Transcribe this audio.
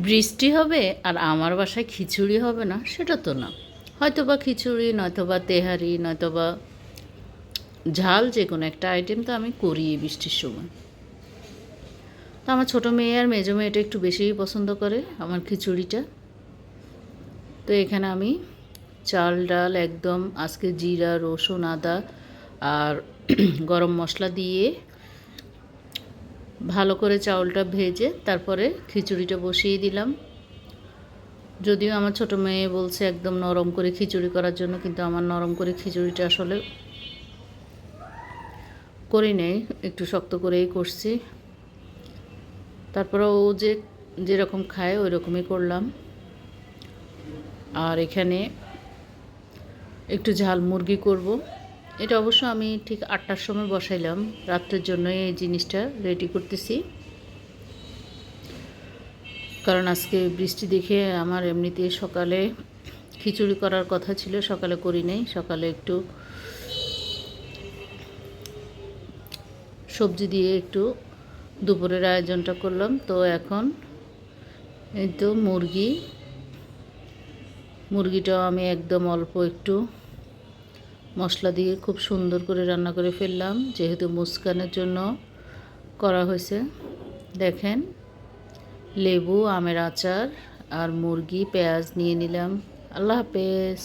বৃষ্টি হবে আর আমার বাসায় খিচুড়ি হবে না সেটা তো না। হয়তোবা খিচুড়ি, নয়তোবা তেহারি, নয়তোবা ঝাল, যে কোনো একটা আইটেম তো আমি করি এই বৃষ্টির সময়। তো আমার ছোটো মেয়ে আর মেজো মেয়েটা একটু বেশিই পছন্দ করে আমার খিচুড়িটা। তো এখানে আমি চাল ডাল একদম আজকে জিরা, রসুন, আদা আর গরম মশলা দিয়ে ভালো করে চাউলটা ভেজে তারপরে খিচুড়িটা বসিয়ে দিলাম। যদিও আমার ছোটো মেয়ে বলছে একদম নরম করে খিচুড়ি করার জন্য, কিন্তু আমার নরম করে খিচুড়িটা আসলে করি নেই, একটু শক্ত করেই করছি। তারপরে ও যেরকম খায় ওই রকমই করলাম। আর এখানে একটু ঝাল মুরগি করব। এটা অবশ্য আমি ঠিক 8টার সময় বসাইলাম, রাত্রের জন্য এই জিনিসটা রেডি করতেছি। কারণ আজকে বৃষ্টি দেখে আমার এমনিতে সকালে খিচুড়ি করার কথা ছিল, সকালে করি নাই। সকালে একটু সবজি দিয়ে একটু দুপুরের আয়োজনটা করলাম। তো এখন এই তো মুরগিটাও আমি একদম অল্প একটু মশলা দিয়ে খুব সুন্দর করে রান্না করে ফেললাম, যেহেতু মুস্কানের জন্য করা হয়েছে। দেখেন, লেবু, আমের আচার আর মুরগি, পেঁয়াজ নিয়ে নিলাম। আল্লাহ হাফেজ।